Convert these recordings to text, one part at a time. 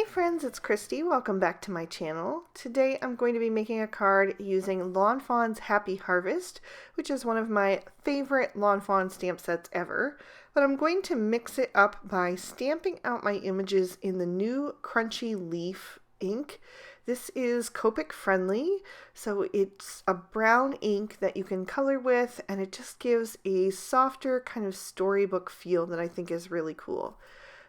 Hey friends, it's Christy. Welcome back to my channel. Today I'm going to be making a card using Lawn Fawn's Happy Harvest, which is one of my favorite Lawn Fawn stamp sets ever. But I'm going to mix it up by stamping out my images in the new Crunchy Leaf ink. This is Copic friendly, so it's a brown ink that you can color with, and it just gives a softer kind of storybook feel that I think is really cool.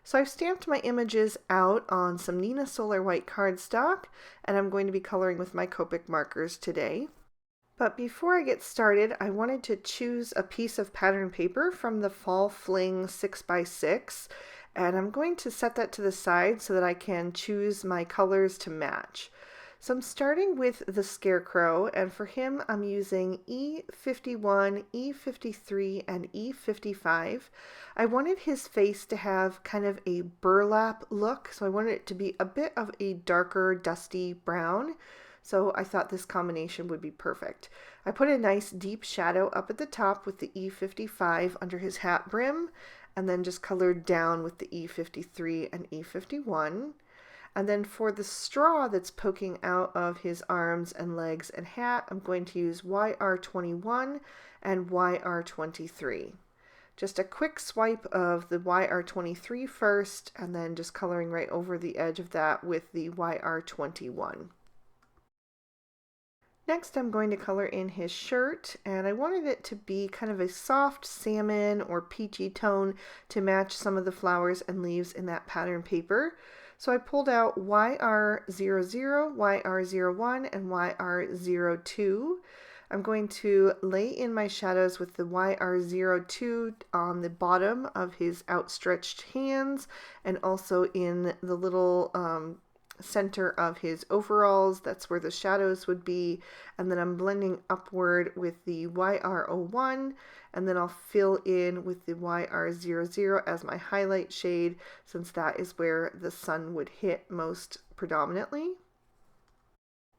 So I've stamped my images out on some Neenah Solar White cardstock, and I'm going to be coloring with my Copic markers today. But before I get started, I wanted to choose a piece of pattern paper from the Fall Fling 6x6, and I'm going to set that to the side so that I can choose my colors to match. So I'm starting with the Scarecrow, and for him I'm using E51, E53, and E55. I wanted his face to have kind of a burlap look, so I wanted it to be a bit of a darker, dusty brown. So I thought this combination would be perfect. I put a nice deep shadow up at the top with the E55 under his hat brim, and then just colored down with the E53 and E51. And then for the straw that's poking out of his arms and legs and hat, I'm going to use YR21 and YR23. Just a quick swipe of the YR23 first, and then just coloring right over the edge of that with the YR21. Next, I'm going to color in his shirt, and I wanted it to be kind of a soft salmon or peachy tone to match some of the flowers and leaves in that pattern paper. So I pulled out YR00, YR01, and YR02. I'm going to lay in my shadows with the YR02 on the bottom of his outstretched hands, and also in the little center of his overalls. That's where the shadows would be. And then I'm blending upward with the YR01, and then I'll fill in with the YR00 as my highlight shade, since that is where the sun would hit most predominantly.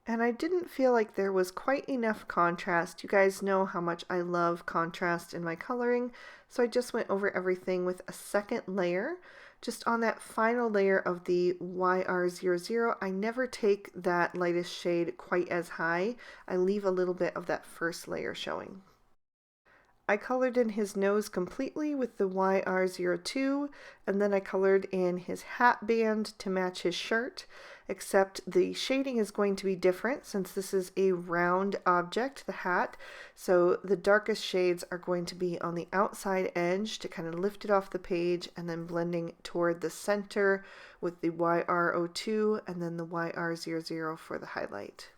And I didn't feel like there was quite enough contrast. You guys know how much I love contrast in my coloring, so I just went over everything with a second layer. Just on that final layer of the YR00, I never take that lightest shade quite as high. I leave a little bit of that first layer showing. I colored in his nose completely with the YR02, and then I colored in his hat band to match his shirt, except the shading is going to be different since this is a round object, the hat. So the darkest shades are going to be on the outside edge to kind of lift it off the page, and then blending toward the center with the YR02 and then the YR00 for the highlight.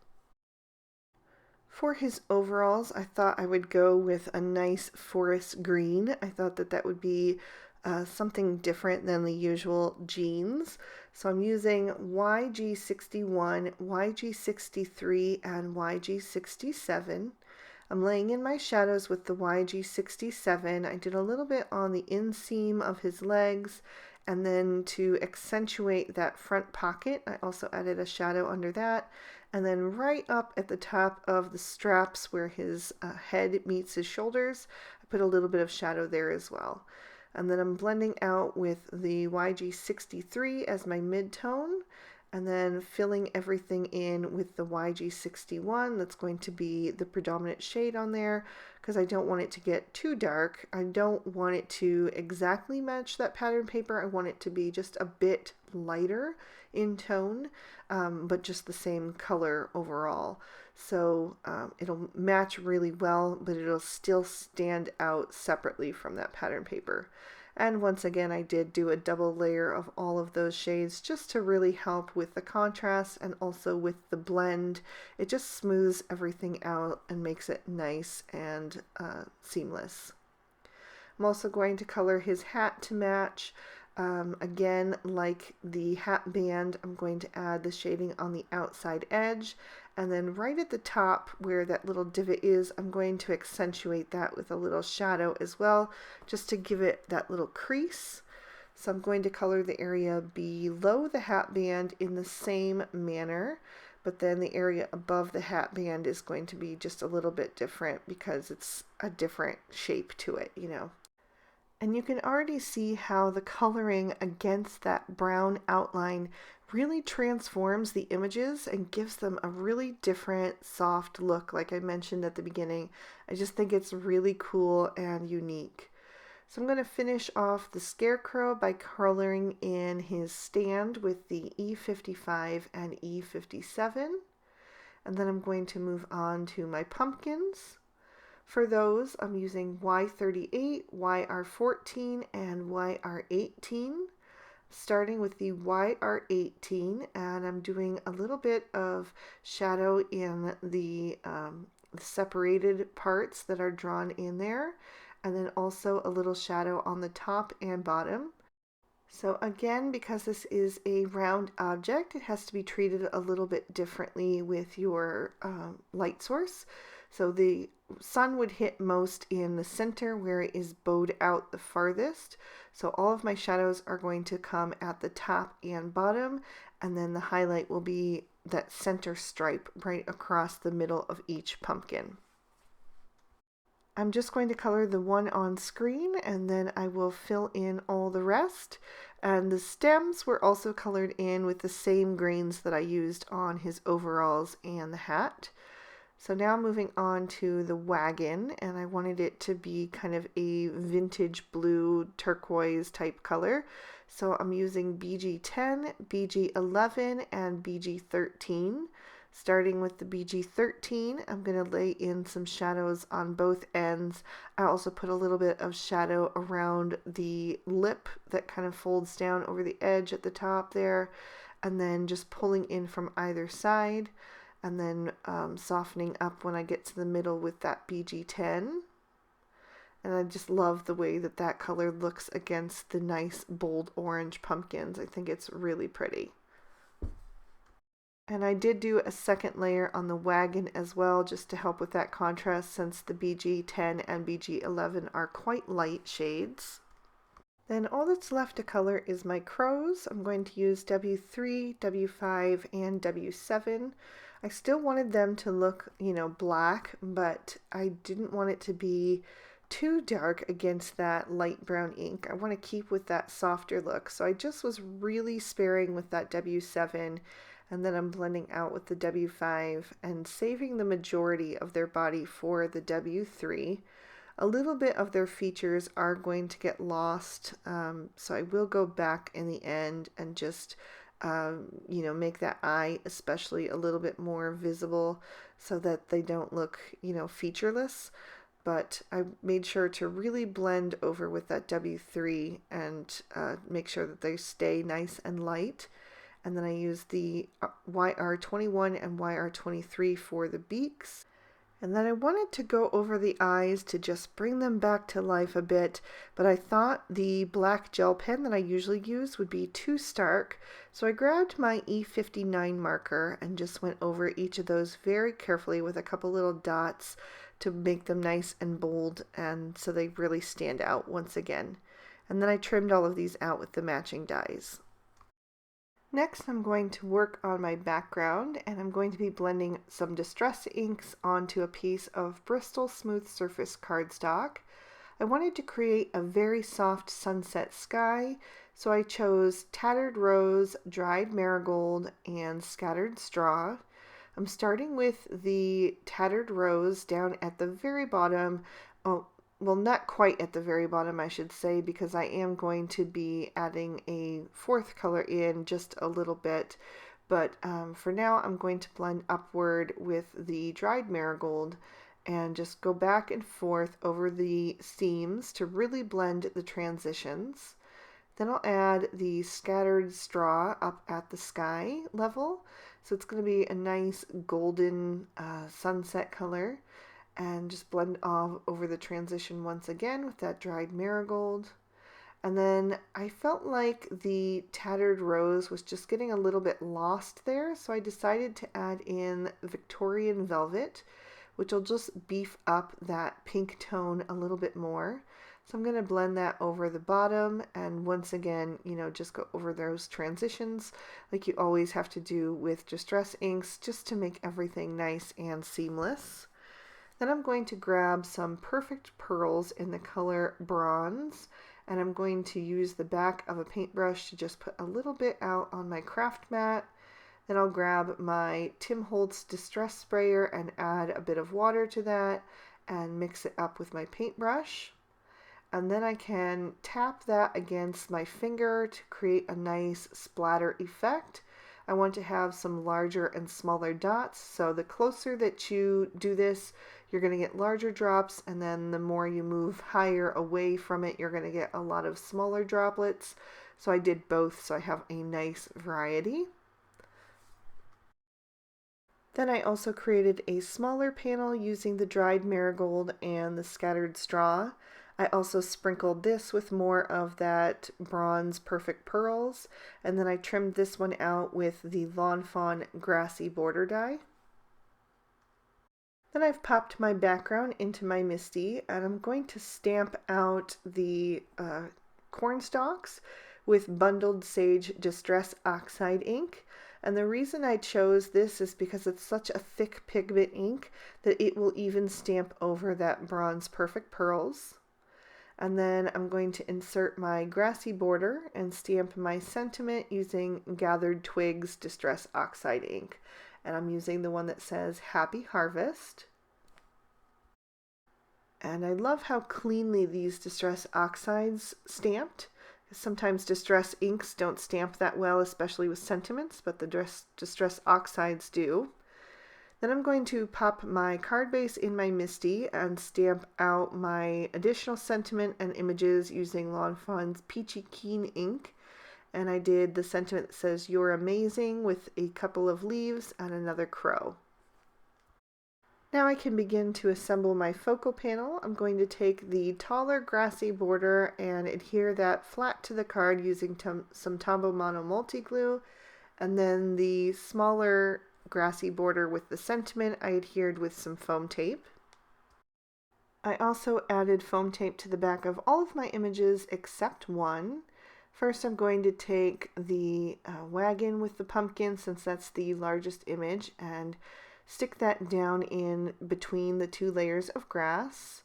For his overalls, I thought I would go with a nice forest green. I thought that that would be something different than the usual jeans. So I'm using YG61, YG63, and YG67. I'm laying in my shadows with the YG67. I did a little bit on the inseam of his legs, and then to accentuate that front pocket, I also added a shadow under that. And then right up at the top of the straps where his head meets his shoulders, I put a little bit of shadow there as well. And then I'm blending out with the YG63 as my mid-tone, and then filling everything in with the YG61. That's going to be the predominant shade on there, because I don't want it to get too dark. I don't want it to exactly match that pattern paper. I want it to be just a bit lighter in tone, but just the same color overall. So it'll match really well, but it'll still stand out separately from that pattern paper. And once again, I did do a double layer of all of those shades just to really help with the contrast and also with the blend. It just smooths everything out and makes it nice and seamless. I'm also going to color his hat to match. Again, like the hat band, I'm going to add the shading on the outside edge, and then right at the top where that little divot is, I'm going to accentuate that with a little shadow as well, just to give it that little crease. So I'm going to color the area below the hat band in the same manner, but then the area above the hat band is going to be just a little bit different because it's a different shape to it, you know. And you can already see how the coloring against that brown outline really transforms the images and gives them a really different soft look, like I mentioned at the beginning. I just think it's really cool and unique. So I'm going to finish off the scarecrow by coloring in his stand with the E55 and E57. And then I'm going to move on to my pumpkins. For those, I'm using Y38, YR14, and YR18. Starting with the YR18, and I'm doing a little bit of shadow in the separated parts that are drawn in there, and then also a little shadow on the top and bottom. So again, because this is a round object, it has to be treated a little bit differently with your light source. So the sun would hit most in the center where it is bowed out the farthest. So all of my shadows are going to come at the top and bottom, and then the highlight will be that center stripe right across the middle of each pumpkin. I'm just going to color the one on screen, and then I will fill in all the rest. And the stems were also colored in with the same grains that I used on his overalls and the hat. So now moving on to the wagon, and I wanted it to be kind of a vintage blue turquoise type color. So I'm using BG10, BG11, and BG13. Starting with the BG13, I'm going to lay in some shadows on both ends. I also put a little bit of shadow around the lip that kind of folds down over the edge at the top there, and then just pulling in from either side, and then softening up when I get to the middle with that BG10. And I just love the way that that color looks against the nice bold orange pumpkins. I think it's really pretty. And I did do a second layer on the wagon as well, just to help with that contrast, since the BG10 and BG11 are quite light shades. Then all that's left to color is my crows. I'm going to use W3, W5, and W7. I still wanted them to look, black, but I didn't want it to be too dark against that light brown ink. I want to keep with that softer look. So I just was really sparing with that W7, and then I'm blending out with the W5 and saving the majority of their body for the W3. A little bit of their features are going to get lost, so I will go back in the end and just make that eye especially a little bit more visible so that they don't look, featureless. But I made sure to really blend over with that W3 and make sure that they stay nice and light. And then I used the YR21 and YR23 for the beaks. And then I wanted to go over the eyes to just bring them back to life a bit, but I thought the black gel pen that I usually use would be too stark. So I grabbed my E59 marker and just went over each of those very carefully with a couple little dots to make them nice and bold, and so they really stand out once again. And then I trimmed all of these out with the matching dies. Next, I'm going to work on my background, and I'm going to be blending some distress inks onto a piece of Bristol Smooth Surface cardstock. I wanted to create a very soft sunset sky, so I chose Tattered Rose, Dried Marigold, and Scattered Straw. I'm starting with the Tattered Rose down at the very bottom. Well, not quite at the very bottom, I should say, because I am going to be adding a fourth color in just a little bit. But for now, I'm going to blend upward with the Dried Marigold and just go back and forth over the seams to really blend the transitions. Then I'll add the Scattered Straw up at the sky level. So it's going to be a nice golden sunset color. And just blend off over the transition once again with that Dried Marigold. And then I felt like the Tattered Rose was just getting a little bit lost there, so I decided to add in Victorian Velvet, which will just beef up that pink tone a little bit more. So I'm going to blend that over the bottom, and once again, just go over those transitions like you always have to do with distress inks, just to make everything nice and seamless. Then I'm going to grab some perfect pearls in the color bronze, and I'm going to use the back of a paintbrush to just put a little bit out on my craft mat. Then I'll grab my Tim Holtz distress sprayer and add a bit of water to that and mix it up with my paintbrush. And then I can tap that against my finger to create a nice splatter effect. I want to have some larger and smaller dots, so the closer that you do this, you're going to get larger drops, and then the more you move higher away from it, you're going to get a lot of smaller droplets. So I did both, so I have a nice variety. Then I also created a smaller panel using the dried marigold and the scattered straw. I also sprinkled this with more of that bronze perfect pearls, and then I trimmed this one out with the Lawn Fawn grassy border die. Then I've popped my background into my Misty, and I'm going to stamp out the corn stalks with Bundled Sage Distress Oxide ink. And the reason I chose this is because it's such a thick pigment ink that it will even stamp over that bronze perfect pearls. And then I'm going to insert my grassy border and stamp my sentiment using Gathered Twigs Distress Oxide ink. And I'm using the one that says Happy Harvest. And I love how cleanly these Distress Oxides stamped. Sometimes Distress inks don't stamp that well, especially with sentiments, but the Distress Oxides do. Then I'm going to pop my card base in my Misty and stamp out my additional sentiment and images using Lawn Fawn's Peachy Keen ink. And I did the sentiment that says, "You're amazing," with a couple of leaves and another crow. Now I can begin to assemble my focal panel. I'm going to take the taller grassy border and adhere that flat to the card using some Tombow Mono multi-glue, and then the smaller grassy border with the sentiment I adhered with some foam tape. I also added foam tape to the back of all of my images except one. First I'm going to take the wagon with the pumpkin, since that's the largest image, and stick that down in between the two layers of grass.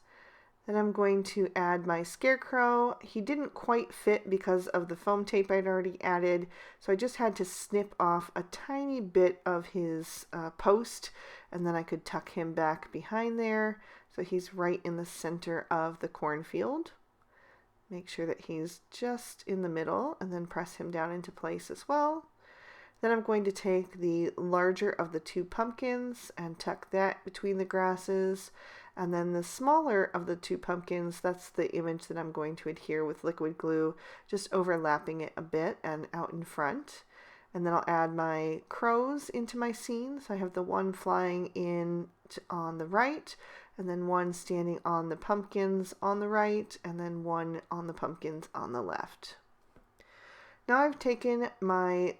Then I'm going to add my scarecrow. He didn't quite fit because of the foam tape I'd already added, so I just had to snip off a tiny bit of his post, and then I could tuck him back behind there, so he's right in the center of the cornfield. Make sure that he's just in the middle, and then press him down into place as well. Then I'm going to take the larger of the two pumpkins and tuck that between the grasses. And then the smaller of the two pumpkins, that's the image that I'm going to adhere with liquid glue, just overlapping it a bit and out in front. And then I'll add my crows into my scene. So I have the one flying in on the right, and then one standing on the pumpkins on the right, and then one on the pumpkins on the left. Now I've taken my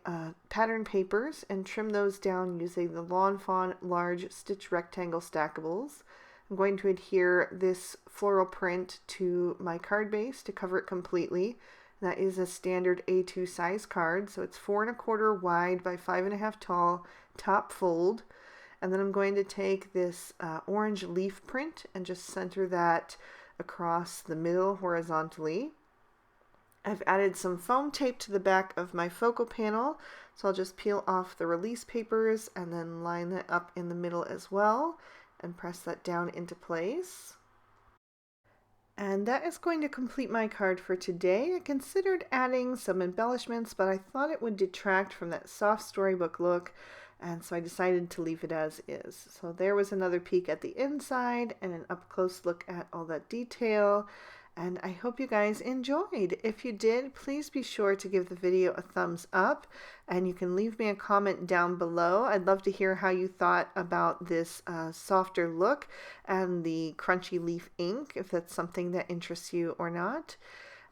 pattern papers and trimmed those down using the Lawn Fawn large stitch rectangle stackables. I'm going to adhere this floral print to my card base to cover it completely. That is a standard A2 size card, so it's 4 1/4 wide by 5 1/2 tall, top fold. And then I'm going to take this orange leaf print and just center that across the middle horizontally. I've added some foam tape to the back of my focal panel, so I'll just peel off the release papers and then line that up in the middle as well and press that down into place. And that is going to complete my card for today. I considered adding some embellishments, but I thought it would detract from that soft storybook look, and so I decided to leave it as is. So there was another peek at the inside and an up-close look at all that detail. And I hope you guys enjoyed. If you did, please be sure to give the video a thumbs up, and you can leave me a comment down below. I'd love to hear how you thought about this softer look and the crunchy leaf ink, if that's something that interests you or not.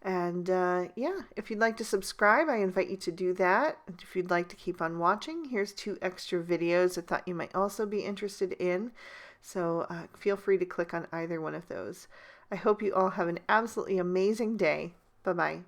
And yeah, if you'd like to subscribe, I invite you to do that. And if you'd like to keep on watching, here's 2 extra videos I thought you might also be interested in. So feel free to click on either one of those. I hope you all have an absolutely amazing day. Bye-bye.